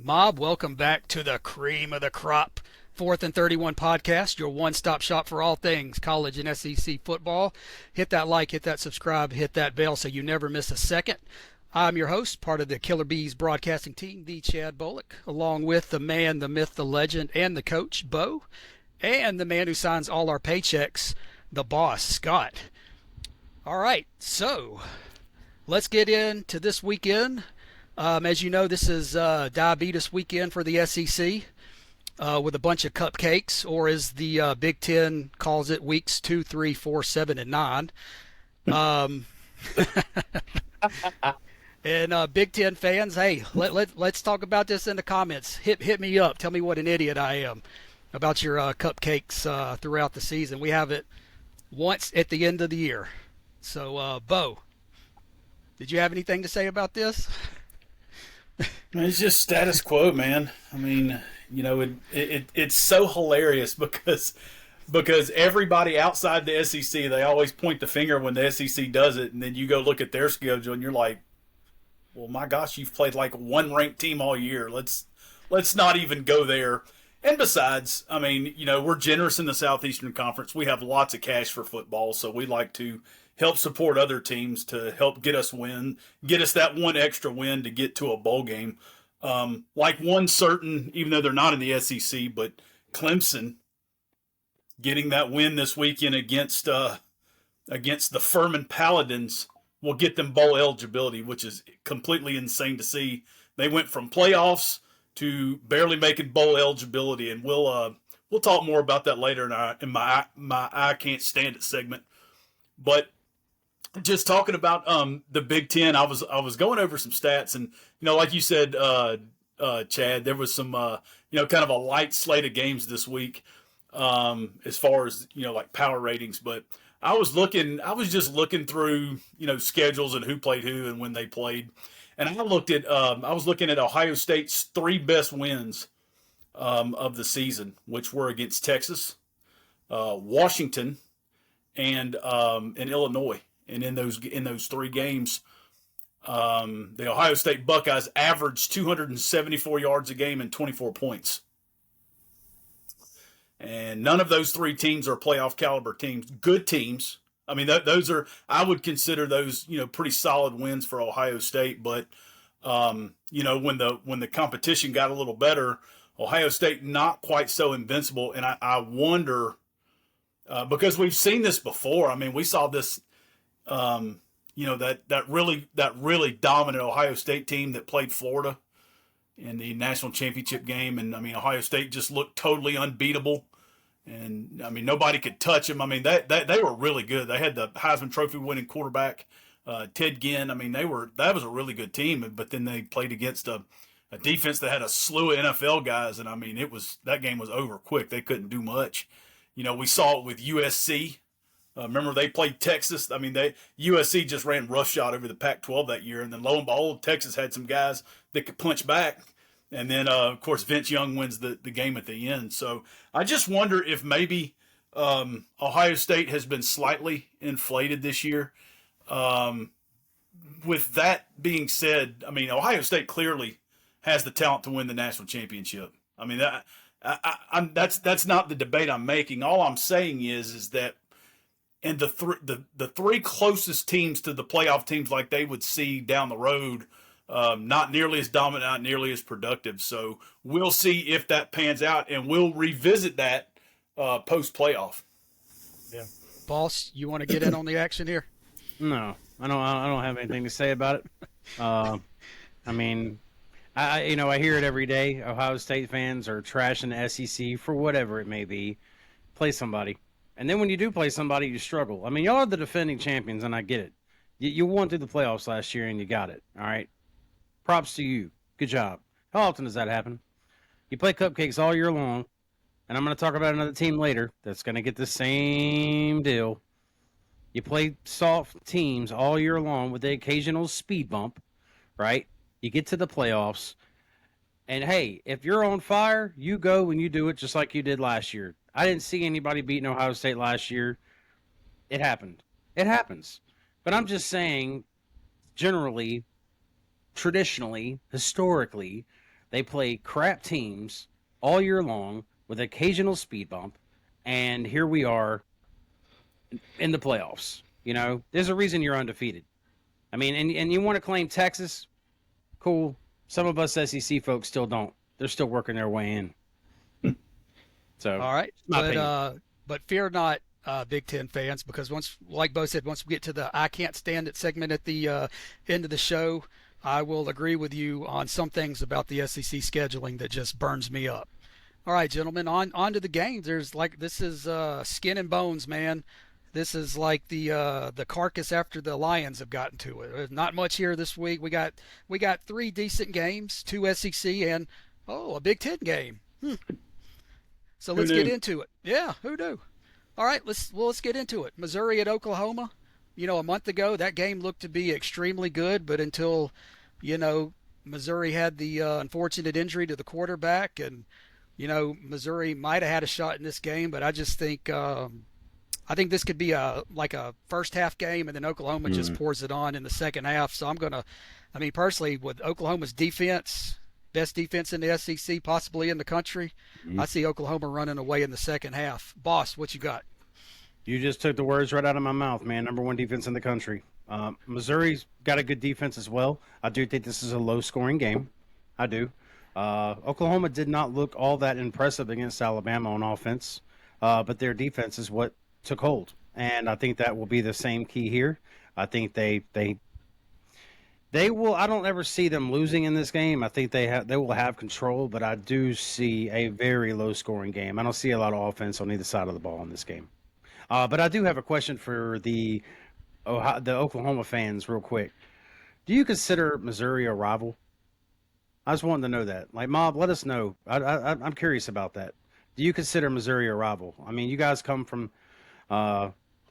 Mob, welcome back to the cream of the crop. Fourth and 31 podcast, your one stop shop for all things college and SEC football. Hit that like, hit that subscribe, hit that bell so you never miss a second. I'm your host, part of the Killer Bees broadcasting team, the Chad Bolick, along with the man, the myth, the legend, and the coach, Bo, and the man who signs all our paychecks, the boss, Scott. All right, so let's get into this weekend. As you know, this is diabetes weekend for the SEC with a bunch of cupcakes, or as the Big Ten calls it, weeks 2, 3, 4, 7, and 9. Um, and Big Ten fans, hey, let's talk about this in the comments. Hit me up. Tell me what an idiot I am about your cupcakes throughout the season. We have it once at the end of the year. So, Bo, did you have anything to say about this? It's just status quo, man. I mean, it's so hilarious because everybody outside the SEC, they always point the finger when the SEC does it, and then you go look at their schedule and you're like, well, my gosh, you've played like one ranked team all year. Let's not even go there. And besides, I mean, we're generous in the Southeastern Conference. We have lots of cash for football, so we like to help support other teams to help get us that one extra win to get to a bowl game. Like one certain, even though they're not in the SEC, but Clemson getting that win this weekend against the Furman Paladins will get them bowl eligibility, which is completely insane to see. They went from playoffs to barely making bowl eligibility, and we'll talk more about that later in my I can't stand it segment. But just talking about the Big Ten, I was going over some stats, and like you said, Chad, there was some kind of a light slate of games this week as far as like power ratings. But I was just looking through schedules and who played who and when they played, and I was looking at Ohio State's 3 best wins of the season, which were against Texas, Washington, and Illinois. And in those 3 games, the Ohio State Buckeyes averaged 274 yards a game and 24 points. And none of those 3 teams are playoff caliber teams. Good teams. I mean, I would consider those pretty solid wins for Ohio State. But when the competition got a little better, Ohio State not quite so invincible. And I wonder because we've seen this before. I mean, we saw this. That really dominant Ohio State team that played Florida in the national championship game, and I mean Ohio State just looked totally unbeatable, and I mean nobody could touch them. I mean they were really good. They had the Heisman Trophy winning quarterback Ted Ginn. I mean that was a really good team, but then they played against a defense that had a slew of NFL guys, and I mean that game was over quick. They couldn't do much. We saw it with USC. Remember they played Texas. I mean, USC just ran roughshod over the Pac-12 that year, and then lo and behold, Texas had some guys that could punch back. And then, of course, Vince Young wins the game at the end. So I just wonder if maybe Ohio State has been slightly inflated this year. With that being said, I mean, Ohio State clearly has the talent to win the national championship. I mean, that's not the debate I'm making. All I'm saying is that. And the 3 closest teams to the playoff teams like they would see down the road, not nearly as dominant, not nearly as productive. So we'll see if that pans out, and we'll revisit that post-playoff. Yeah. Boss, you want to get in on the action here? No, I don't have anything to say about it. I mean, I hear it every day. Ohio State fans are trashing the SEC for whatever it may be. Play somebody. And then when you do play somebody, you struggle. I mean, y'all are the defending champions, and I get it. You won through the playoffs last year, and you got it. All right? Props to you. Good job. How often does that happen? You play cupcakes all year long, and I'm going to talk about another team later that's going to get the same deal. You play soft teams all year long with the occasional speed bump, right? You get to the playoffs, and, hey, if you're on fire, you go and you do it just like you did last year. I didn't see anybody beating Ohio State last year. It happened. It happens. But I'm just saying, generally, traditionally, historically, They play crap teams all year long with occasional speed bump, and here we are in the playoffs. You know, there's a reason you're undefeated. I mean, and you want to claim Texas? Cool. Some of us SEC folks still don't. They're still working their way in. So, All right, my opinion. but fear not, Big Ten fans, because once, like Bo said, once we get to the "I can't stand it" segment at the end of the show, I will agree with you on some things about the SEC scheduling that just burns me up. All right, gentlemen, on to the games. This is skin and bones, man. This is like the carcass after the Lions have gotten to it. There's not much here this week. We got three decent games, two SEC and a Big Ten game. So let's get into it. Yeah, who knew? All right, let's get into it. Missouri at Oklahoma. You know, a month ago that game looked to be extremely good, but until, Missouri had the unfortunate injury to the quarterback, and Missouri might have had a shot in this game, but I think this could be a first half game, and then Oklahoma just pours it on in the second half. So personally, with Oklahoma's defense, best defense in the SEC, possibly in the country, I see Oklahoma running away in the second half. Boss, what you got? You just took the words right out of my mouth, man. Number one defense in the country. Missouri's got a good defense as well. I do think this is a low-scoring game. I do. Oklahoma did not look all that impressive against Alabama on offense, but their defense is what took hold, and I think that will be the same key here. I think they will. I don't ever see them losing in this game. I think they will have control, but I do see a very low-scoring game. I don't see a lot of offense on either side of the ball in this game. But I do have a question for the Oklahoma fans, real quick. Do you consider Missouri a rival? I just wanted to know that. Like, Mob, let us know. I'm curious about that. Do you consider Missouri a rival? I mean, you guys come from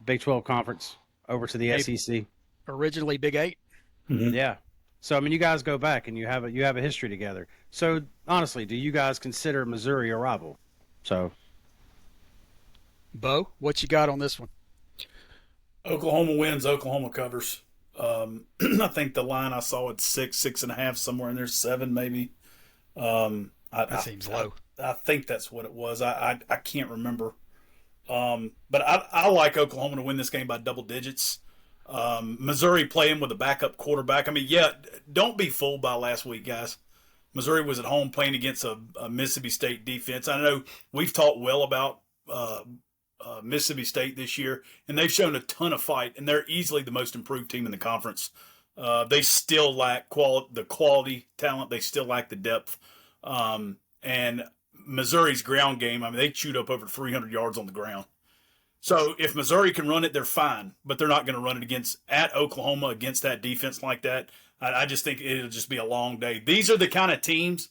Big 12 Conference over to the SEC. Originally Big 8. Mm-hmm. Yeah. So, I mean, you guys go back and you have a history together. So, honestly, do you guys consider Missouri a rival? So, Bo, what you got on this one? Oklahoma wins. Oklahoma covers. I think the line I saw at 6.5, somewhere in there, 7 maybe. That seems low. I think that's what it was. I can't remember. But I like Oklahoma to win this game by double digits. Missouri playing with a backup quarterback. I mean, yeah, don't be fooled by last week, guys. Missouri was at home playing against a Mississippi State defense. I know we've talked well about Mississippi State this year, and they've shown a ton of fight, and they're easily the most improved team in the conference. They still lack the quality talent. They still lack the depth. And Missouri's ground game, I mean, they chewed up over 300 yards on the ground. So if Missouri can run it, they're fine, but they're not going to run it at Oklahoma against that defense like that. I just think it'll just be a long day. These are the kind of teams,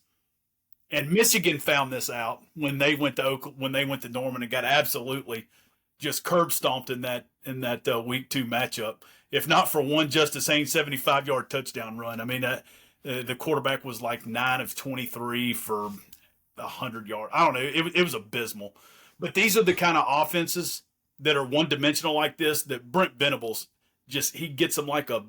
and Michigan found this out when they went to Norman and got absolutely just curb stomped in that week 2 matchup. If not for one Justice Haynes 75-yard touchdown run, I mean, the quarterback was like 9 of 23 for 100 yards. I don't know. It was abysmal. But these are the kind of offenses that are one-dimensional like this that Brent Venables he gets them like a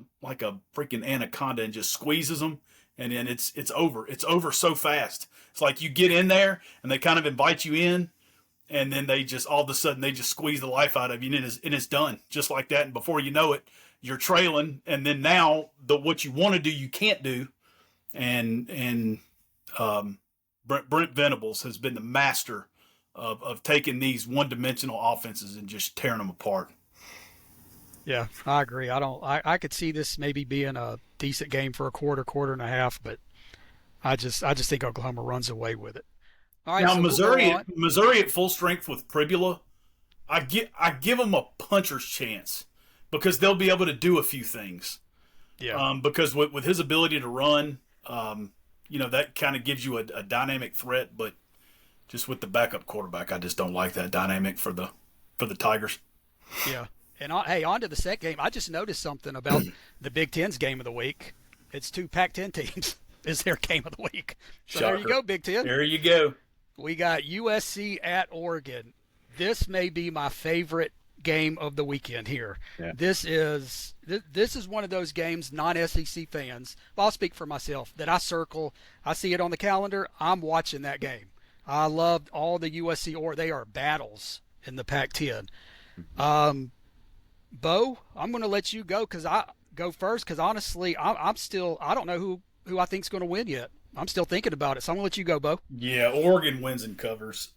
freaking anaconda and just squeezes them, and then it's over. It's over so fast. It's like you get in there and they kind of invite you in, and then they just all of a sudden they just squeeze the life out of you, and it's done just like that. And before you know it, you're trailing, and then now what you want to do you can't do, and Brent Venables has been the master of taking these one-dimensional offenses and just tearing them apart. Yeah, I agree. I could see this maybe being a decent game for a quarter and a half, but I just think Oklahoma runs away with it. All right, now so Missouri at full strength with Pribula, I give them a puncher's chance because they'll be able to do a few things. Yeah. Because with his ability to run, that kind of gives you a dynamic threat, but just with the backup quarterback, I just don't like that dynamic for the Tigers. Yeah. And on to the second game. I just noticed something about the Big Ten's game of the week. It's 2 Pac-10 teams is their game of the week. So Shocker. There you go, Big Ten. There you go. We got USC at Oregon. This may be my favorite game of the weekend here. Yeah. This is one of those games, non-SEC fans, I'll speak for myself, that I circle. I see it on the calendar. I'm watching that game. I loved all the USC, or they are battles in the Pac-10. Bo, I'm going to let you go because honestly, I don't know who I think's going to win yet. I'm still thinking about it, so I'm going to let you go, Bo. Yeah, Oregon wins and covers.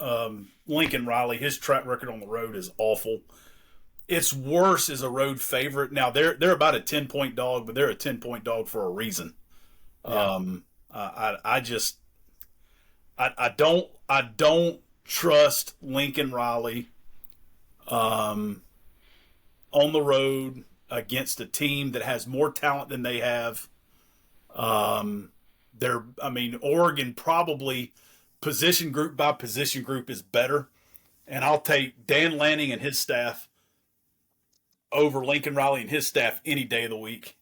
Lincoln Riley, his track record on the road is awful. It's worse as a road favorite. Now they're about a 10-point dog, but they're a 10-point dog for a reason. Yeah. I don't trust Lincoln Riley on the road against a team that has more talent than they have. Oregon probably position group by position group is better, and I'll take Dan Lanning and his staff over Lincoln Riley and his staff any day of the week.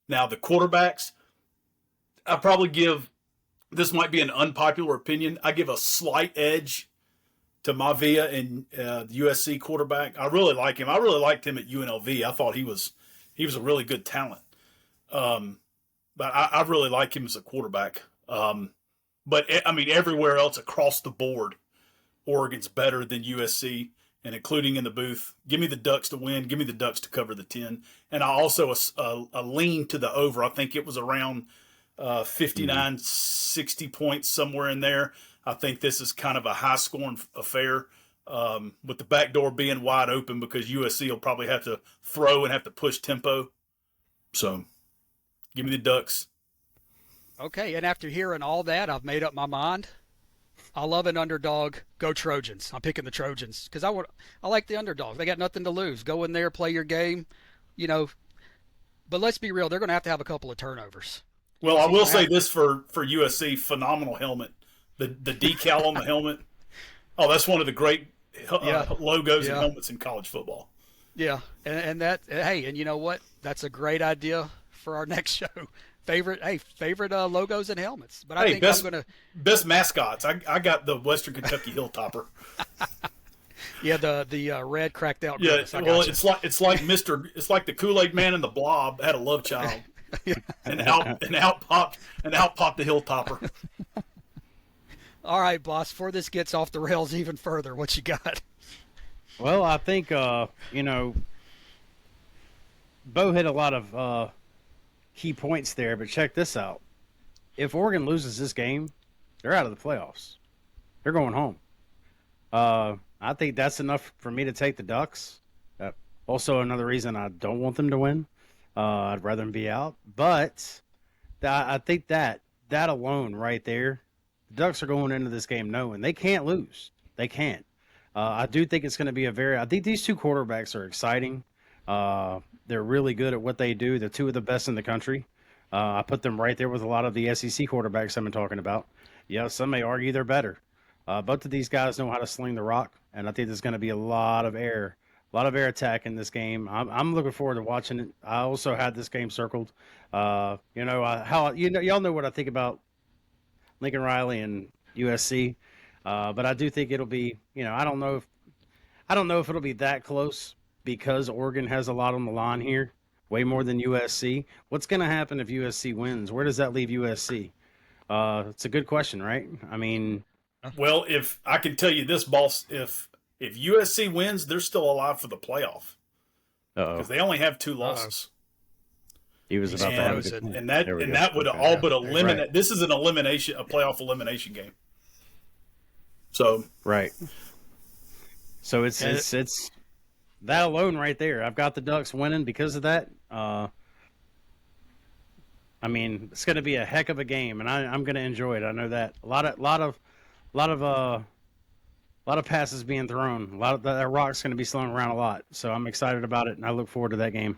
Now the quarterbacks, I probably give, this might be an unpopular opinion, I give a slight edge to Mavia and the USC quarterback. I really like him. I really liked him at UNLV. I thought he was a really good talent. But I really like him as a quarterback. But everywhere else across the board, Oregon's better than USC, and including in the booth. Give me the Ducks to win. Give me the Ducks to cover the 10. And I also a lean to the over. I think it was around 59, 60 points, somewhere in there. I think this is kind of a high-scoring affair, with the back door being wide open because USC will probably have to throw and have to push tempo. So give me the Ducks. Okay, and after hearing all that, I've made up my mind. I love an underdog. Go Trojans. I'm picking the Trojans because I like the underdogs. They got nothing to lose. Go in there, play your game, But let's be real. They're going to have a couple of turnovers. Well, I will say this for USC, phenomenal helmet. The decal on the helmet. Oh, that's one of the great logos and helmets in college football. Yeah, and you know what? That's a great idea for our next show. Favorite logos and helmets. But I think I'm gonna best mascots. I got the Western Kentucky Hilltopper. Yeah, the red cracked out. Yeah, well, it's like the Kool-Aid Man and the Blob had a love child, and out popped the Hilltopper. All right, boss. Before this gets off the rails even further, what you got? Well, I think Bo hit a lot of key points there, but check this out. If Oregon loses this game, they're out of the playoffs. They're going home. I think that's enough for me to take the Ducks. Also, another reason I don't want them to win. I'd rather them be out. But I think that alone right there, the Ducks are going into this game knowing they can't lose. They can't. I do think it's going to be I think these two quarterbacks are exciting. They're really good at what they do. They're two of the best in the country. I put them right there with a lot of the SEC quarterbacks I've been talking about. Yeah, some may argue they're better. Both of these guys know how to sling the rock, and I think there's going to be a lot of air attack in this game. I'm looking forward to watching it. I also had this game circled. Y'all know what I think about Lincoln Riley and USC, but I do think it'll be. I don't know if it'll be that close because Oregon has a lot on the line here, way more than USC. What's going to happen if USC wins? Where does that leave USC? It's a good question, right? I mean, well, if I can tell you this, boss, if USC wins, they're still alive for the playoff because they only have 2 losses. He was about to have it, and that would all but eliminate. Right. This is a playoff elimination game. So right. So it's that alone right there. I've got the Ducks winning because of that. It's going to be a heck of a game, and I'm going to enjoy it. I know that a lot of passes being thrown. A lot of that rock's going to be slung around a lot. So I'm excited about it, and I look forward to that game.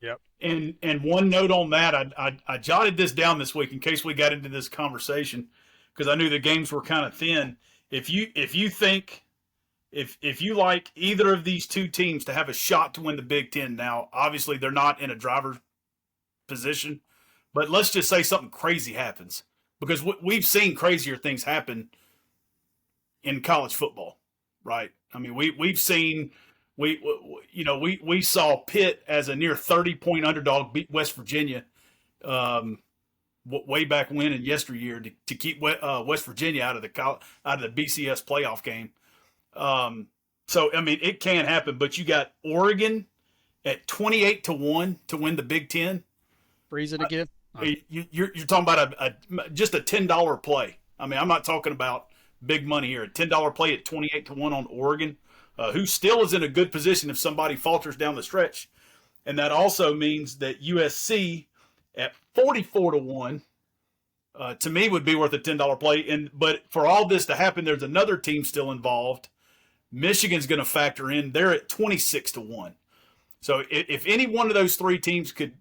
Yep. And one note on that, I jotted this down this week in case we got into this conversation because I knew the games were kind of thin. If you like either of these two teams to have a shot to win the Big Ten, now obviously they're not in a driver's position, but let's just say something crazy happens because we've seen crazier things happen in college football, right? I mean, we've seen we saw Pitt as a near 30-point underdog beat West Virginia way back when in yesteryear to keep West Virginia out of the BCS playoff game. So I mean, it can happen, but you got Oregon at 28-1 to win the Big Ten. Freeze it again. You're talking about just a $10 play. I mean, I'm not talking about big money here. A $10 play at 28-1 on Oregon, who still is in a good position if somebody falters down the stretch, and that also means that USC at 44-1 to me would be worth a $10 play. But for all this to happen, there's another team still involved. Michigan's going to factor in. They're at 26-1. So if any one of those three teams could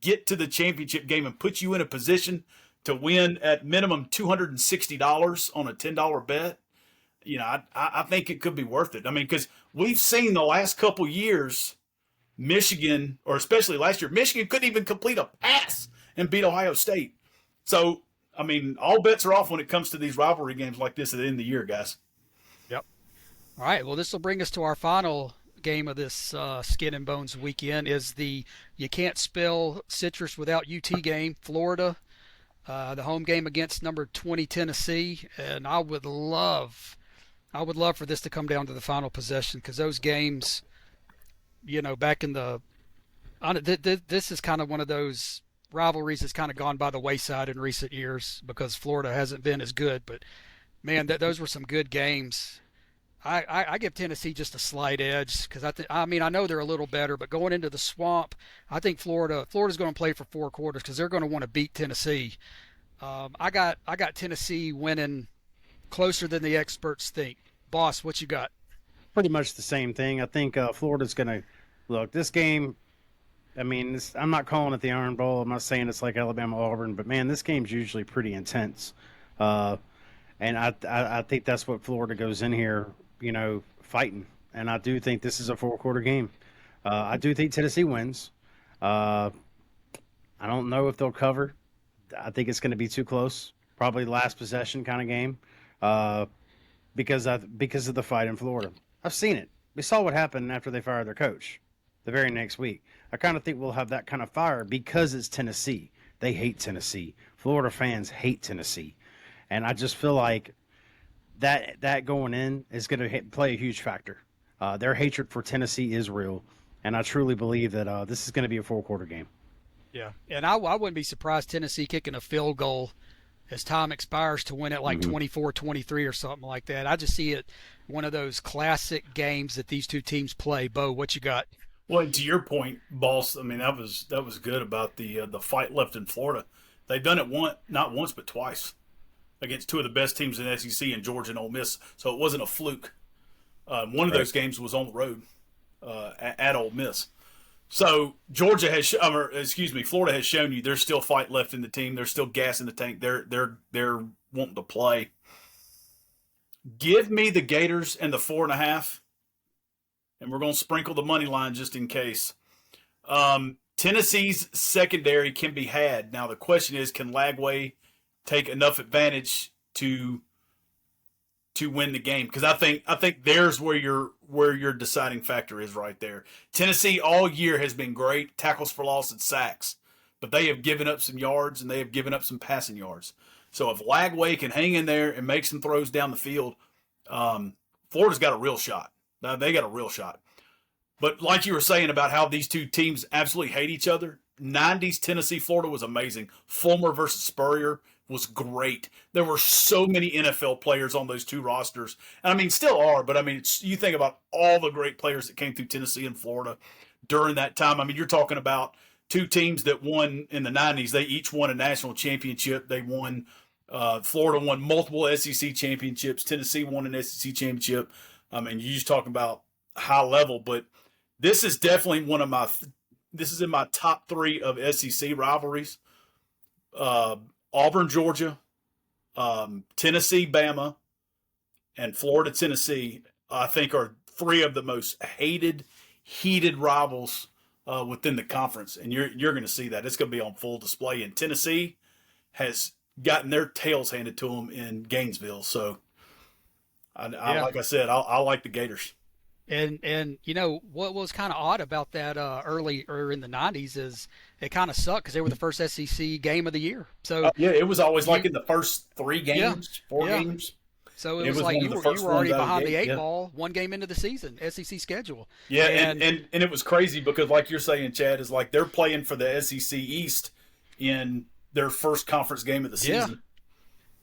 get to the championship game and put you in a position to win at minimum $260 on a $10 bet, I think it could be worth it. I mean, because we've seen the last couple years, Michigan, or especially last year, Michigan couldn't even complete a pass and beat Ohio State. So, I mean, all bets are off when it comes to these rivalry games like this at the end of the year, guys. Yep. All right. Well, this will bring us to our final game of this Skin and Bones weekend is the you can't spell citrus without UT game, Florida, the home game against number 20 Tennessee, and I would love for this to come down to the final possession because those games, back in this is kind of one of those rivalries that's kind of gone by the wayside in recent years because Florida hasn't been as good, but man, those were some good games. I give Tennessee just a slight edge because I know they're a little better, but going into the swamp, I think Florida's going to play for 4 quarters because they're going to want to beat Tennessee. I got Tennessee winning closer than the experts think. Boss, what you got? Pretty much the same thing. I think Florida's going to look this game. I mean, I'm not calling it the Iron Bowl. I'm not saying it's like Alabama Auburn, but man, this game's usually pretty intense. And I think that's what Florida goes in here, fighting. And I do think this is a 4-quarter game. I do think Tennessee wins. I don't know if they'll cover. I think it's going to be too close. Probably last possession kind of game because of the fight in Florida. I've seen it. We saw what happened after they fired their coach the very next week. I kind of think we'll have that kind of fire because it's Tennessee. They hate Tennessee. Florida fans hate Tennessee. And I just feel like that going in is going to play a huge factor. Their hatred for Tennessee is real, and I truly believe that this is going to be a 4-quarter game. Yeah, and I wouldn't be surprised Tennessee kicking a field goal as time expires to win it like 24-23 or something like that. I just see it one of those classic games that these two teams play. Bo, what you got? Well, to your point, boss, I mean that was good about the fight left in Florida. They've done it not once but twice against two of the best teams in the SEC in Georgia and Ole Miss. So it wasn't a fluke. One of those games was on the road at Ole Miss. So Florida has shown you there's still fight left in the team. There's still gas in the tank. They're wanting to play. Give me the Gators and the 4.5, and we're going to sprinkle the money line just in case. Tennessee's secondary can be had. Now the question is, can Lagway take enough advantage to win the game? Because I think there's where your deciding factor is right there. Tennessee all year has been great, tackles for loss and sacks, but they have given up some yards and they have given up some passing yards. So if Lagway can hang in there and make some throws down the field, Florida's got a real shot. Now they got a real shot. But like you were saying about how these two teams absolutely hate each other, 90s Tennessee Florida was amazing. Fulmer versus Spurrier was great. There were so many NFL players on those two rosters. And I mean, still are, but I mean, you think about all the great players that came through Tennessee and Florida during that time. I mean, you're talking about two teams that won in the 90s. They each won a national championship. They won, Florida won multiple SEC championships. Tennessee won an SEC championship. And you're just talking about high level, but this is definitely this is in my top 3 of SEC rivalries. Auburn, Georgia, Tennessee, Bama, and Florida, Tennessee, I think are 3 of the most heated rivals within the conference. And you're going to see that. It's going to be on full display. And Tennessee has gotten their tails handed to them in Gainesville. So, like I said, I like the Gators. And you know what was kind of odd about that early or in the '90s is it kind of sucked because they were the first SEC game of the year. So Yeah, it was always like you, in the first three yeah, games, four yeah. games. So it It was was like one of you the were first ones already out of the behind the gate. eight Yeah. ball, one game into the season, SEC schedule, Yeah, and, and and and it was crazy because, like you're saying, Chad, is like they're playing for the SEC East in their first conference game of the yeah, season.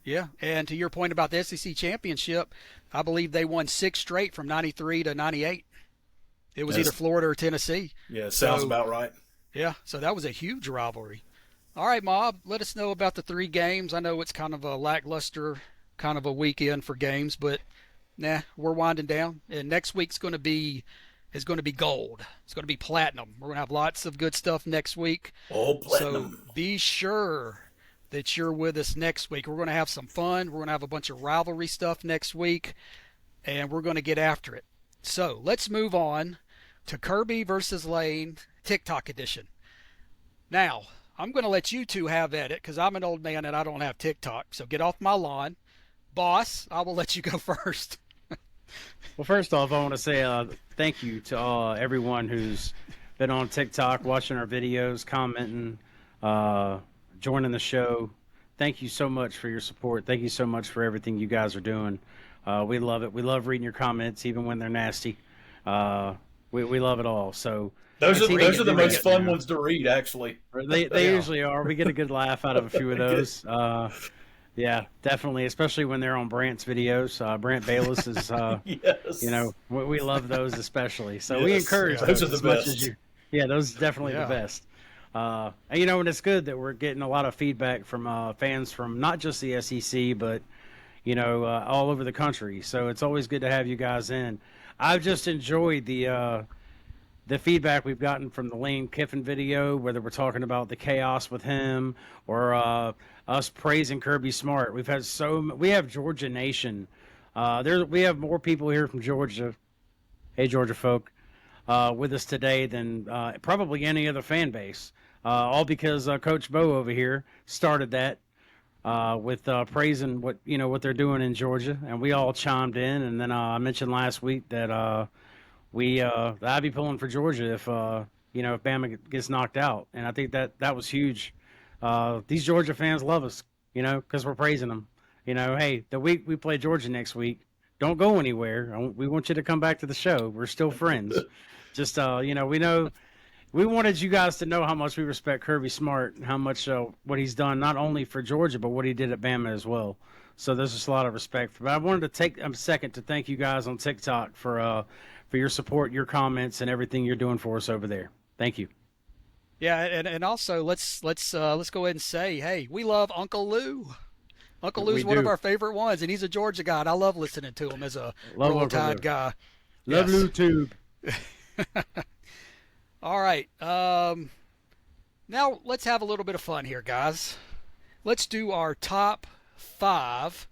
yeah. And to your point about the SEC championship, I believe they won 6 straight from '93 to '98. It was either That's, Florida or Tennessee. yeah, sounds So about right. yeah, so that was a huge rivalry. All right, Mob, let us know about the 3 games. I know it's kind of a lackluster kind of a weekend for games, but nah, we're winding down. And next week's going to be is going to be gold. It's going to be platinum. We're going to have lots of good stuff next week. Oh, So platinum. be sure that you're with us next week. We're going to have some fun. We're going to have a bunch of rivalry stuff next week, and we're going to get after it. So let's move on to Kirby versus Lane TikTok edition. Now, I'm going to let you two have at it because I'm an old man and I don't have TikTok. So get off my lawn. Boss, I will let you go first. Well, first off, I want to say thank you to everyone who's been on TikTok, watching our videos, commenting, joining the show. Thank you so much for your support. Thank you so much for everything you guys are doing. We love it. We love reading your comments, even when they're nasty. We love it all. So Those are Bring those it, are the bring most it. fun ones to read, actually. they Yeah. usually are. We get a good laugh out of a few of those. Yeah, definitely, especially when they're on Brant's videos. Brant Bayless is, Yes. we love those especially. So we Yes. encourage Those those are the as much best. as you. Yeah, those are definitely Yeah. the best. And it's good that we're getting a lot of feedback from fans from not just the SEC, but all over the country. So it's always good to have you guys in. I've just enjoyed the feedback we've gotten from the Lane Kiffin video, whether we're talking about the chaos with him or us praising Kirby Smart. We have Georgia Nation. We have more people here from Georgia. Hey, Georgia folk, with us today than probably any other fan base. All because Coach Bo over here started that with praising what they're doing in Georgia, and we all chimed in. And then I mentioned last week that I'd be pulling for Georgia if Bama gets knocked out, and I think that was huge. These Georgia fans love us, because we're praising them. Hey, the week we play Georgia next week, don't go anywhere. We want you to come back to the show. We're still friends. Just we know we wanted you guys to know how much we respect Kirby Smart and how much what he's done not only for Georgia but what he did at Bama as well. So there's just a lot of respect for. But I wanted to take a second to thank you guys on TikTok for your support, your comments, and everything you're doing for us over there. Thank you. Yeah, and also let's go ahead and say, hey, we love Uncle Lou. Uncle Lou's We one of do. our favorite ones, and he's a Georgia guy. And I love listening to him as a Love Roll Uncle Tide Lou. guy. Love Yes. YouTube. All right. Now let's have a little bit of fun here, guys. Let's do our top 5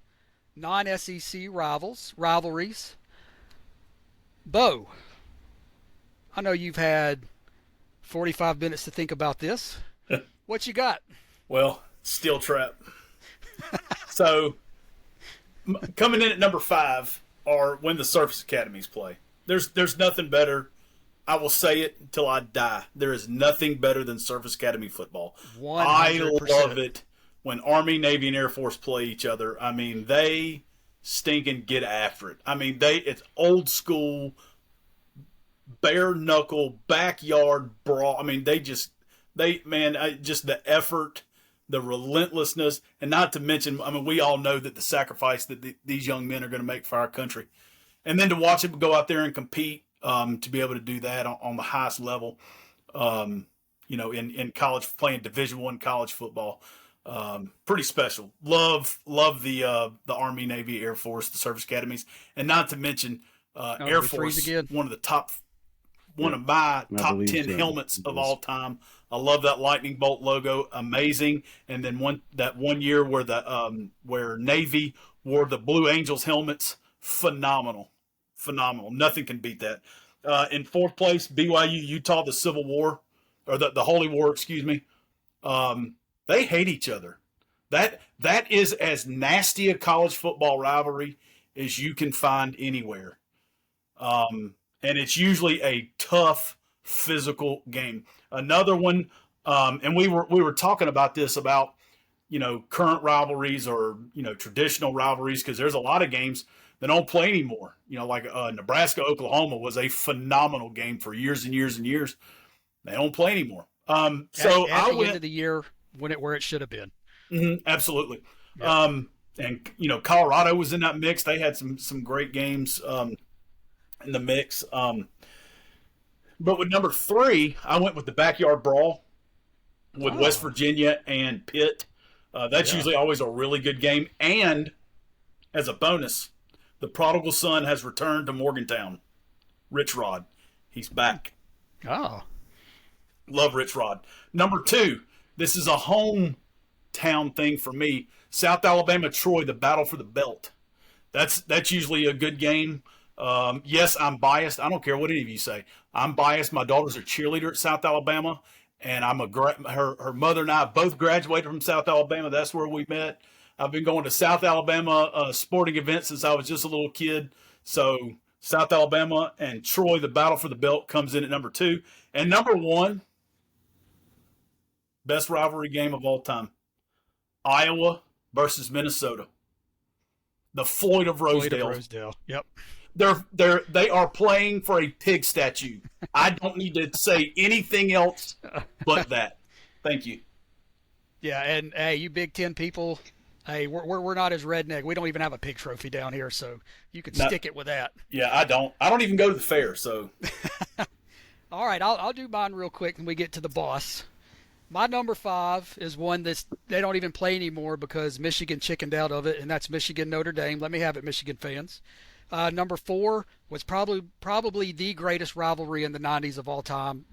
non-SEC rivalries. Bo, I know you've had 45 minutes to think about this. What you got? Well, steel trap. So coming in at number 5 are when the Surface Academies play. There's nothing better. I will say it until I die. There is nothing better than Surface Academy football. 100%. I love it when Army, Navy, and Air Force play each other. I mean, they stinking get after it. I mean, it's old school, bare knuckle, backyard brawl. I mean, just the effort, the relentlessness, and not to mention, I mean, we all know that the sacrifice that these young men are going to make for our country. And then to watch them go out there and compete, to be able to do that on the highest level, in college, playing Division I college football, pretty special. Love the Army, Navy, Air Force, the Service Academies, and not to mention Air we freeze Force, again? one of my top believe 10 so. helmets of all time. I love that lightning bolt logo, amazing. And then one year where Navy wore the Blue Angels helmets, phenomenal. Nothing can beat that. In 4th place, BYU Utah, the Civil War, or the Holy War, excuse me. They hate each other. That is as nasty a college football rivalry as you can find anywhere. and it's usually a tough physical game. Another one, and we were talking about this about current rivalries or traditional rivalries, because there's a lot of games that don't play anymore. Like Nebraska Oklahoma was a phenomenal game for years and years and years. They don't play anymore. So at the end of the year where it should have been. Absolutely. Yeah. And Colorado was in that mix. They had some great games in the mix. But with number 3, I went with the backyard brawl with West Virginia and Pitt. That's usually always a really good game. And as a bonus, the prodigal son has returned to Morgantown. Rich Rod, he's back. Oh, love Rich Rod. Number 2, this is a hometown thing for me. South Alabama Troy, the battle for the belt. That's usually a good game. Yes, I'm biased. I don't care what any of you say. I'm biased. My daughter's a cheerleader at South Alabama, and her mother and I both graduated from South Alabama. That's where we met. I've been going to South Alabama sporting events since I was just a little kid. So South Alabama and Troy, the battle for the belt, comes in at number 2. And number 1, best rivalry game of all time, Iowa versus Minnesota. The Floyd of Rosedale. Yep. They are playing for a pig statue. I don't need to say anything else but that. Thank you. Yeah, and hey, you Big Ten people, hey, we're not as redneck. We don't even have a pig trophy down here, so you can stick it with that. Yeah, I don't. I don't even go to the fair, so. All right, I'll do mine real quick when we get to the boss. My number 5 is one that they don't even play anymore because Michigan chickened out of it, and that's Michigan Notre Dame. Let me have it, Michigan fans. Number 4 was probably the greatest rivalry in the 90s of all time.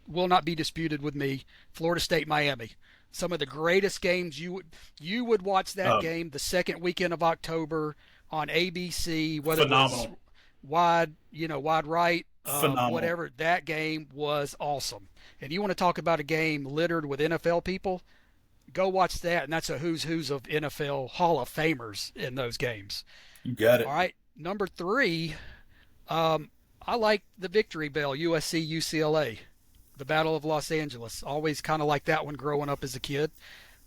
Will not be disputed with me. Florida State Miami. Some of the greatest games you would watch that game the second weekend of October on ABC, whether phenomenal. It was wide right, whatever. That game was awesome. And you want to talk about a game littered with NFL people? Go watch that, and that's a who's of NFL Hall of Famers in those games. You got it. All right, number 3, I like the Victory Bell, USC UCLA, the Battle of Los Angeles. Always kind of like that one growing up as a kid.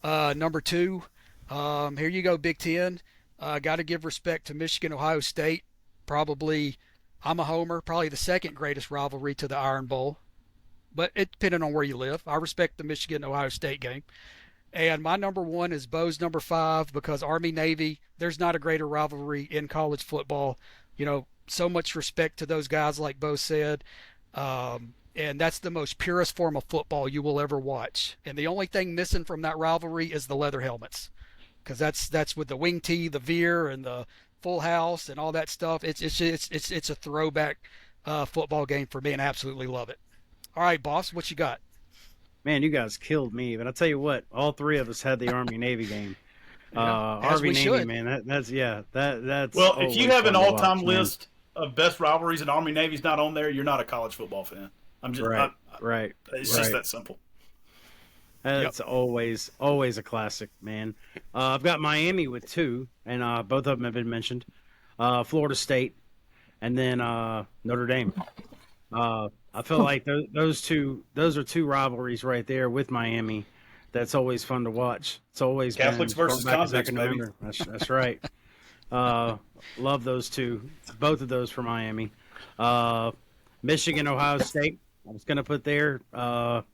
Number 2, here you go, Big Ten. Got to give respect to Michigan Ohio State. Probably, I'm a homer. Probably the second greatest rivalry to the Iron Bowl. But it depending on where you live. I respect the Michigan-Ohio State game. And my number 1 is Bo's number 5 because Army-Navy, there's not a greater rivalry in college football. So much respect to those guys like Bo said. And that's the most purest form of football you will ever watch. And the only thing missing from that rivalry is the leather helmets. Because that's with the wing tee, the veer, and the full house and all that stuff. It's a throwback football game for me, and I absolutely love it. All right, boss, what you got? Man, you guys killed me. But I'll tell you what, all 3 of us had the Army-Navy game. Army-Navy, man, that's well, if you have an all-time list of best rivalries and Army-Navy's not on there, you're not a college football fan. I'm just right. It's just that simple. It's always a classic, man. I've got Miami with 2, and both of them have been mentioned. Florida State, and then Notre Dame. I feel like those are 2 rivalries right there with Miami. That's always fun to watch. It's always Catholics versus convicts, baby. That's right. Love those 2, both of those for Miami. Michigan, Ohio State. I was gonna put there. And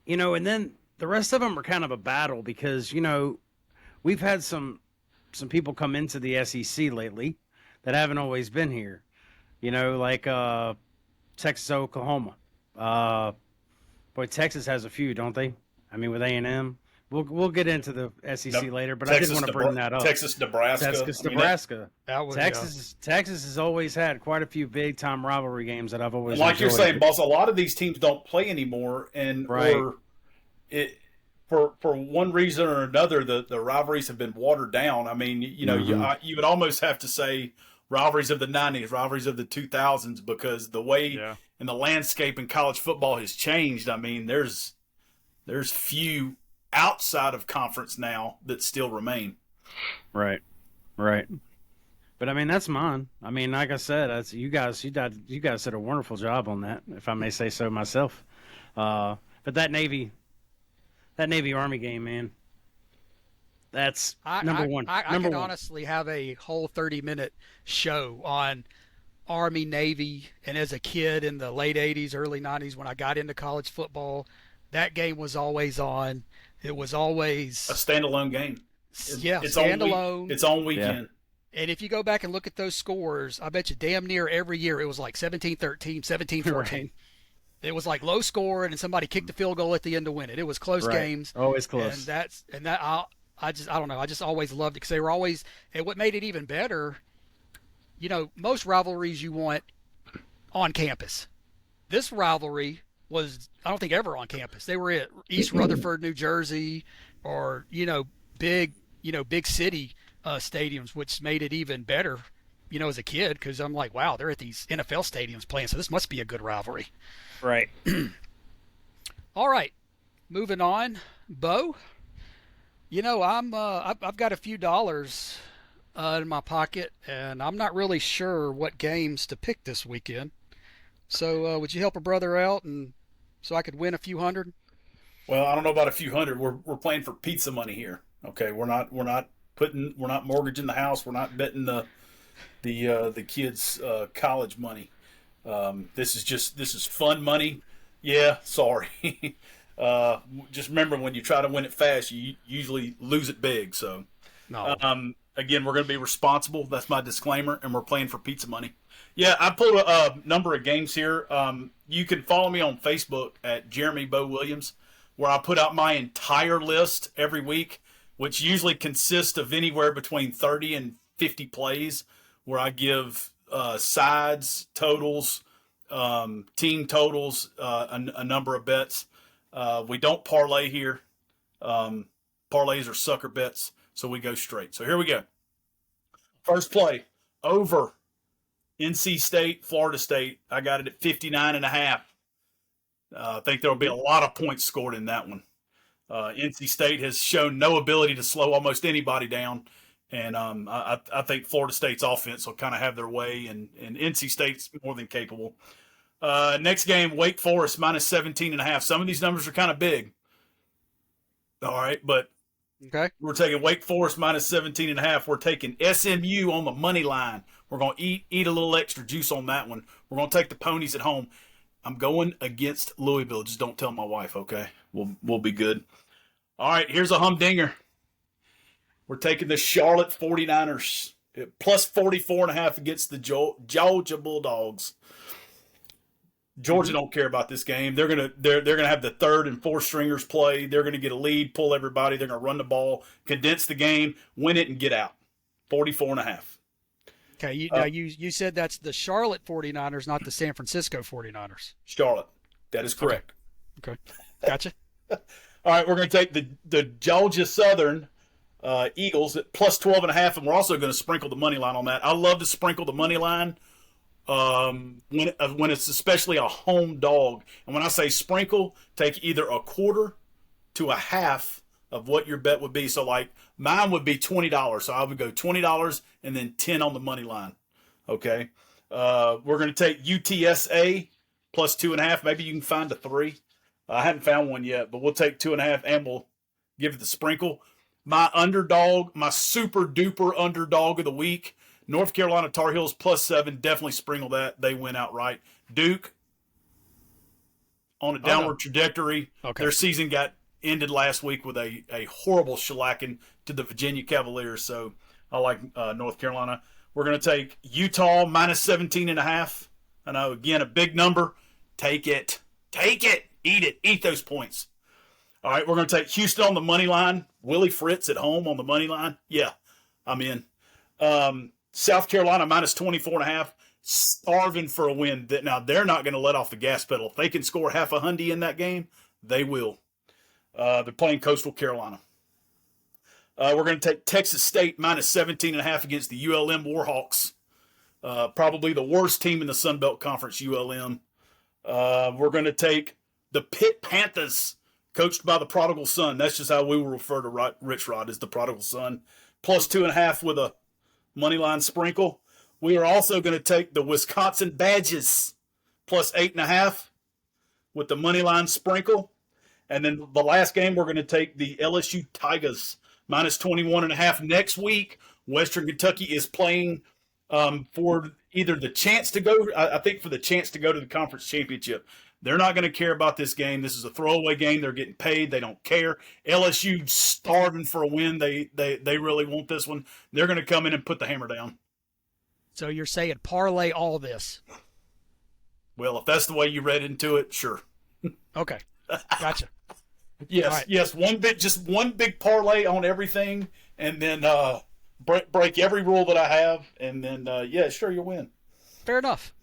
then the rest of them are kind of a battle because we've had some people come into the SEC lately that haven't always been here. Like Texas, Oklahoma. Boy, Texas has a few, don't they? I mean, with A&M. We'll get into the SEC later, but Texas, I did want to bring that up. Texas, Nebraska. Texas has always had quite a few big-time rivalry games that I've always like enjoyed. You're saying, boss, a lot of these teams don't play anymore, and or for one reason or another, the rivalries have been watered down. I mean, you would almost have to say rivalries of the 90s, rivalries of the 2000s, because the way and the landscape in college football has changed. I mean, there's few outside of conference now that still remain. Right. But I mean, that's mine. I mean, like I said, you guys did a wonderful job on that, if I may say so myself. But that Navy Army game, man, that's number one. I Number could one. honestly have a whole 30-minute show on Army, Navy, and as a kid in the late 80s, early 90s, when I got into college football, that game was always on. It was always A standalone game. It's standalone. It's on weekend. And if you go back and look at those scores, I bet you damn near every year it was like 17-13, 17-14. Right. It was like low score, and somebody kicked a field goal at the end to win it. It was close Right. games. Always close. I don't know. I just always loved it because they were always. And what made it even better, most rivalries you want on campus. This rivalry was, I don't think, ever on campus. They were at East Rutherford, New Jersey, or big city stadiums, which made it even better. As a kid, because I'm like, wow, they're at these NFL stadiums playing, so this must be a good rivalry. Right. All right, moving on, Bo. I've got a few dollars in my pocket, and I'm not really sure what games to pick this weekend. So, would you help a brother out, and so I could win a few hundred? Well, I don't know about a few hundred. We're playing for pizza money here. Okay, we're not mortgaging the house. We're not betting the kids' college money. This is fun money. Yeah, sorry. Just remember, when you try to win it fast, you usually lose it big. So, No. again, we're going to be responsible. That's my disclaimer, and we're playing for pizza money. Yeah, I pulled a number of games here. You can follow me on Facebook at Jeremy Bo Williams, where I put out my entire list every week, which usually consists of anywhere between 30 and 50 plays, where I give sides, totals, team totals, a number of bets. We don't parlay here. Parlays are sucker bets, so we go straight. So here we go. First play, over NC State, Florida State. I got it at 59.5. I think there will be a lot of points scored in that one. NC State has shown no ability to slow almost anybody down. And I think Florida State's offense will kind of have their way, and NC State's more than capable. Next game, Wake Forest minus 17.5. Some of these numbers are kind of big. All right, but Okay. we're taking Wake Forest minus 17.5. We're taking SMU on the money line. We're going to eat a little extra juice on that one. We're going to take the ponies at home. I'm going against Louisville. Just don't tell my wife, okay? We'll be good. All right, here's a humdinger. We're taking the Charlotte 49ers at plus 44.5 against the Georgia Bulldogs. Georgia don't care about this game. They're gonna have the third and fourth stringers play. They're gonna get a lead, pull everybody. They're gonna run the ball, condense the game, win it, and get out. 44.5. Okay. Now you said that's the Charlotte 49ers, not the San Francisco 49ers. Charlotte. That is correct. Okay. Gotcha. All right, we're going to take the Georgia Southern Eagles at plus 12.5, and we're also going to sprinkle the money line on that. I love to sprinkle the money line when it's especially a home dog. And when I say sprinkle, take either a quarter to a half of what your bet would be. So, like, mine would be $20. So I would go $20 and then 10 on the money line. Okay. We're going to take UTSA plus 2.5. Maybe you can find a 3. I haven't found one yet, but we'll take 2.5 and we'll give it the sprinkle. My underdog, my super duper underdog of the week, North Carolina Tar Heels plus 7. Definitely sprinkle that. They win outright. Duke on a downward trajectory. Okay. Their season got ended last week with a horrible shellacking to the Virginia Cavaliers. So I like North Carolina. We're going to take Utah minus 17.5. I know, again, a big number. Take it. Take it. Eat it. Eat those points. All right, we're going to take Houston on the money line. Willie Fritz at home on the money line. Yeah, I'm in. South Carolina minus 24.5. Starving for a win. Now, they're not going to let off the gas pedal. If they can score half a hundy in that game, they will. They're playing Coastal Carolina. We're going to take Texas State minus 17.5 against the ULM Warhawks. Probably the worst team in the Sun Belt Conference, ULM. We're going to take the Pitt Panthers, coached by the prodigal son. That's just how we will refer to Rich Rod, as the prodigal son. Plus 2.5 with moneyline sprinkle. We are also going to take the Wisconsin Badgers plus 8.5 with the moneyline sprinkle. And then the last game, we're going to take the LSU Tigers minus 21.5 next week. Western Kentucky is playing for either the chance to go, I think for the chance to go to the conference championship. They're not going to care about this game. This is a throwaway game. They're getting paid. They don't care. LSU starving for a win. They really want this one. They're going to come in and put the hammer down. So you're saying parlay all this? Well, if that's the way you read into it, sure. Okay, gotcha. Yes, right. yes. Just one big parlay on everything, and then break every rule that I have, and then yeah, sure, you'll win. Fair enough.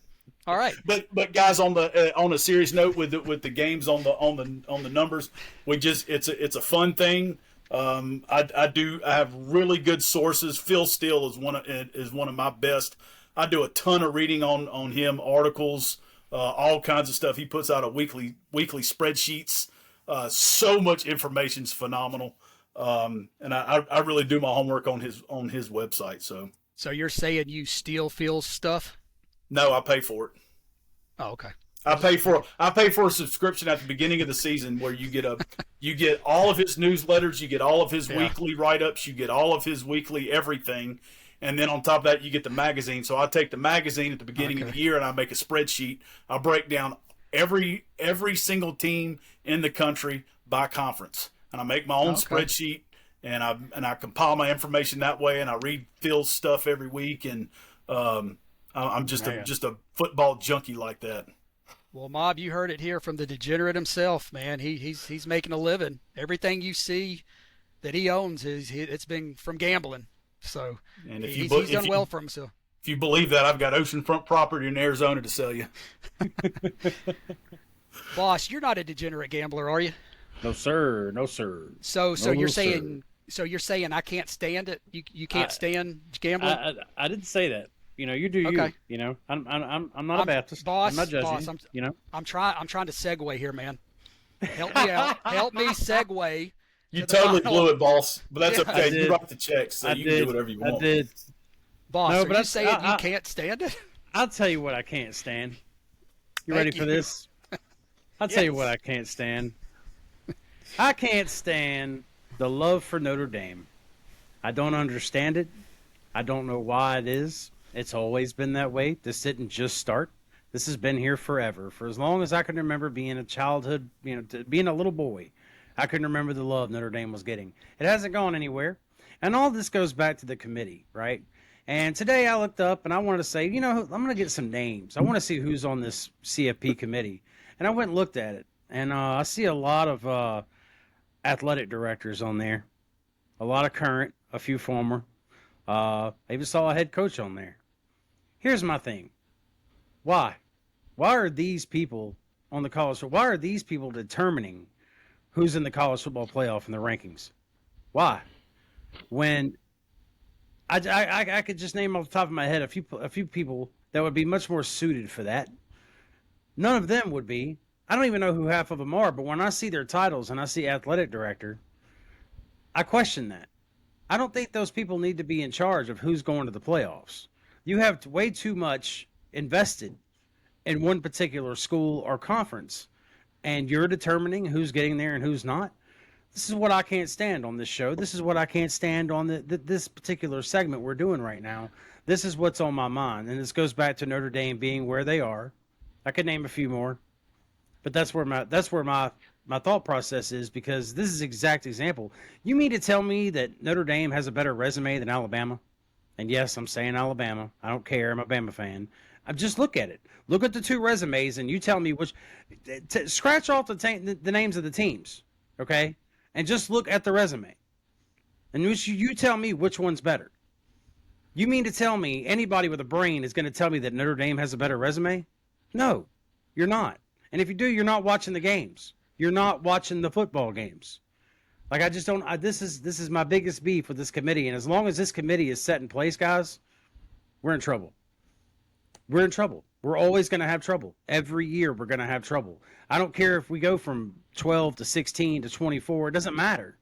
All right. But guys, on a serious note, with the games on the numbers, it's a fun thing. I have really good sources. Phil Steele is one of my best. I do a ton of reading on him, articles, all kinds of stuff. He puts out a weekly spreadsheets. So much information's phenomenal. And I really do my homework on his website. So you're saying you steal Phil's stuff? No, I pay for it. Oh, okay. I pay for a subscription at the beginning of the season where you get all of his newsletters, you get all of his weekly write-ups, you get all of his weekly everything, and then on top of that you get the magazine. So I take the magazine at the beginning of the year and I make a spreadsheet. I break down every single team in the country by conference, and I make my own spreadsheet, and I compile my information that way, and I read Phil's stuff every week, and I'm just a football junkie like that. Well, Mob, you heard it here from the degenerate himself, man. He's making a living. Everything you see that he owns it's been from gambling. So and he's done well for himself. If you believe that, I've got oceanfront property in Arizona to sell you. Boss, you're not a degenerate gambler, are you? No, sir. No, sir. So no, you're sir. saying I can't stand it? You can't stand gambling? I didn't say that. You know, you do okay. you. You know, I'm not a Baptist. Boss, I'm not judging. Boss, you know, I'm trying to segue here, man. Help me out. Help me segue. You totally blew it, boss. But that's Yeah, okay. You write the checks, so you can do whatever you want. I did. Boss, No, are but you saying you can't stand it? I'll tell you what I can't stand. You Thank ready for you. this? I'll tell you what I can't stand. I can't stand the love for Notre Dame. I don't understand it. I don't know why it is. It's always been that way. This didn't just start. This has been here forever. For as long as I can remember being a childhood, being a little boy, I can remember the love Notre Dame was getting. It hasn't gone anywhere. And all this goes back to the committee, right? And today I looked up and I wanted to say, I'm going to get some names. I want to see who's on this CFP committee. And I went and looked at it. And I see a lot of athletic directors on there. A lot of current, a few former. I even saw a head coach on there. Here's my thing. Why? Why are these people on the college? Why are these people determining who's in the college football playoff in the rankings? Why? When I could just name off the top of my head a few people that would be much more suited for that. None of them would be. I don't even know who half of them are, but when I see their titles and I see athletic director, I question that. I don't think those people need to be in charge of who's going to the playoffs. You have way too much invested in one particular school or conference, and you're determining who's getting there and who's not. This is what I can't stand on this show. This is what I can't stand on this particular segment we're doing right now. This is what's on my mind, and this goes back to Notre Dame being where they are. I could name a few more, but that's where my thought process is, because this is exact example. You mean to tell me that Notre Dame has a better resume than Alabama? And yes, I'm saying Alabama. I don't care. I'm a Bama fan. Just look at it. Look at the two resumes, and you tell me which. Scratch off the names of the teams, okay? And just look at the resume. And you tell me which one's better. You mean to tell me anybody with a brain is going to tell me that Notre Dame has a better resume? No, you're not. And if you do, you're not watching the games. You're not watching the football games. Like, I just don't. This is my biggest beef with this committee. And as long as this committee is set in place, guys, we're in trouble. We're in trouble. We're always going to have trouble. Every year we're going to have trouble. I don't care if we go from 12 to 16 to 24. It doesn't matter.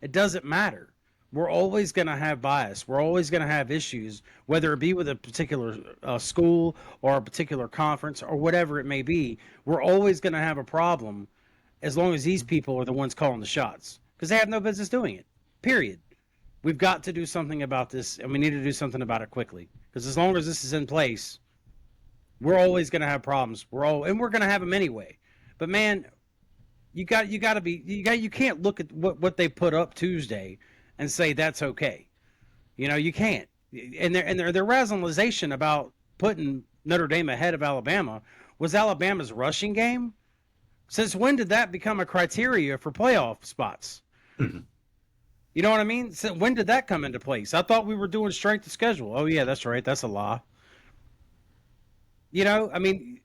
It doesn't matter. we're always going to have bias. We're always going to have issues, whether it be with a particular school or a particular conference or whatever it may be. We're always going to have a problem as long as these people are the ones calling the shots, because they have no business doing it, period. We've got to do something about this, and we need to do something about it quickly, because as long as this is in place, we're always going to have problems. And we're going to have them anyway. But man, you can't look at what they put up Tuesday and say that's okay. You can't. And their rationalization about putting Notre Dame ahead of Alabama was Alabama's rushing game. Since when did that become a criteria for playoff spots? Mm-hmm. You know what I mean? So when did that come into place? I thought we were doing strength of schedule. Oh yeah, that's right. That's a lie. I mean,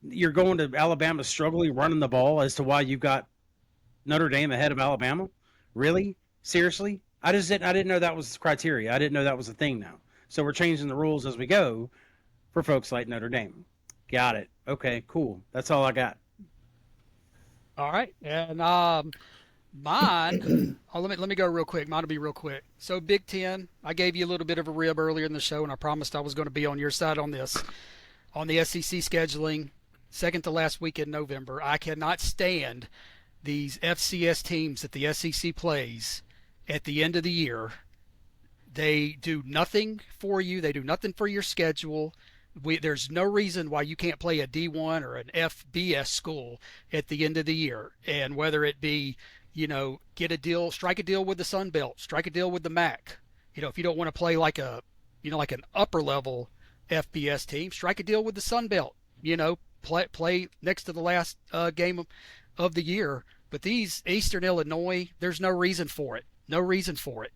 you're going to Alabama struggling running the ball as to why you got Notre Dame ahead of Alabama? Really? Seriously? I didn't know that was the criteria. I didn't know that was a thing now. So we're changing the rules as we go for folks like Notre Dame. Got it. Okay, cool. That's all I got. All right, and mine. Let me go real quick. Mine will be real quick. So Big Ten, I gave you a little bit of a rib earlier in the show, and I promised I was going to be on your side on this. On the SEC scheduling, second to last week in November, I cannot stand these FCS teams that the SEC plays at the end of the year. They do nothing for you. They do nothing for your schedule. There's no reason why you can't play a D1 or an FBS school at the end of the year. And whether it be, get a deal, strike a deal with the Sun Belt, strike a deal with the MAC. If you don't want to play like like an upper level FBS team, strike a deal with the Sun Belt. Play next to the last game of the year. But these Eastern Illinois, there's no reason for it. No reason for it.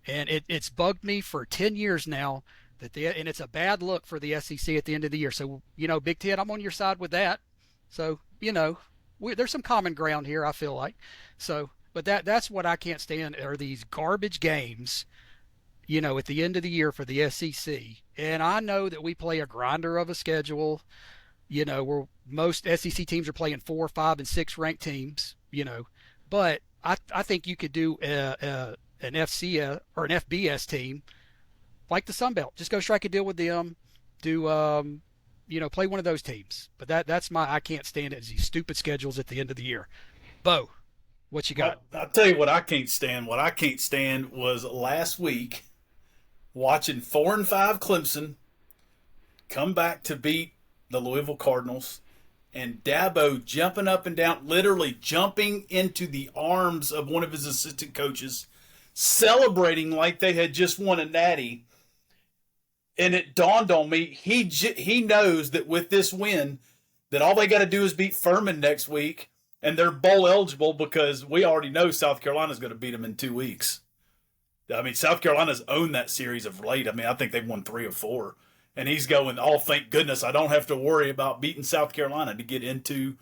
And it's bugged me for 10 years now. And it's a bad look for the SEC at the end of the year. So, Big Ten, I'm on your side with that. So, there's some common ground here, I feel like. So, but that's what I can't stand are these garbage games, at the end of the year for the SEC. And I know that we play a grinder of a schedule, where most SEC teams are playing 4, 5, and 6 ranked teams, But I think you could do an FCS or an FBS team like the Sun Belt. Just go strike a deal with them. Do play one of those teams. But that's I can't stand it, is these stupid schedules at the end of the year. Bo, what you got? I'll tell you what I can't stand. What I can't stand was last week watching 4-5 Clemson come back to beat the Louisville Cardinals, and Dabo jumping up and down, literally jumping into the arms of one of his assistant coaches, celebrating like they had just won a natty. And it dawned on me, he knows that with this win, that all they got to do is beat Furman next week, and they're bowl eligible, because we already know South Carolina's going to beat them in 2 weeks. I mean, South Carolina's owned that series of late. I mean, I think they've won 3 of 4. And he's going, oh, thank goodness I don't have to worry about beating South Carolina to get into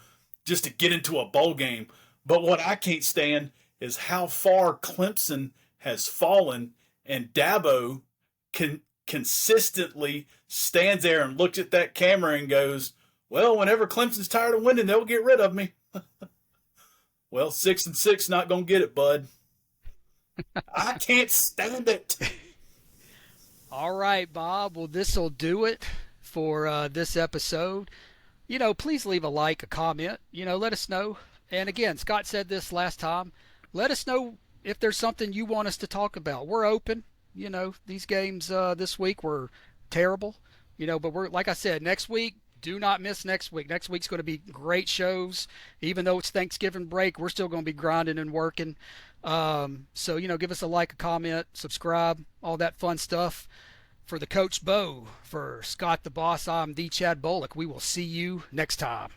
a bowl game. But what I can't stand is how far Clemson has fallen, and Dabo consistently stands there and looks at that camera and goes, well, whenever Clemson's tired of winning, they'll get rid of me. Well, 6-6 not going to get it, bud. I can't stand it. All right, Bob. Well, this will do it for this episode. Please leave a like, a comment. Let us know. And again, Scott said this last time. Let us know if there's something you want us to talk about. We're open. These games this week were terrible. But we're, like I said, next week, do not miss next week. Next week's going to be great shows. Even though it's Thanksgiving break, we're still going to be grinding and working. So, give us a like, a comment, subscribe, all that fun stuff. For the Coach Bo, for Scott the Boss, I'm the Chad Bolick. We will see you next time.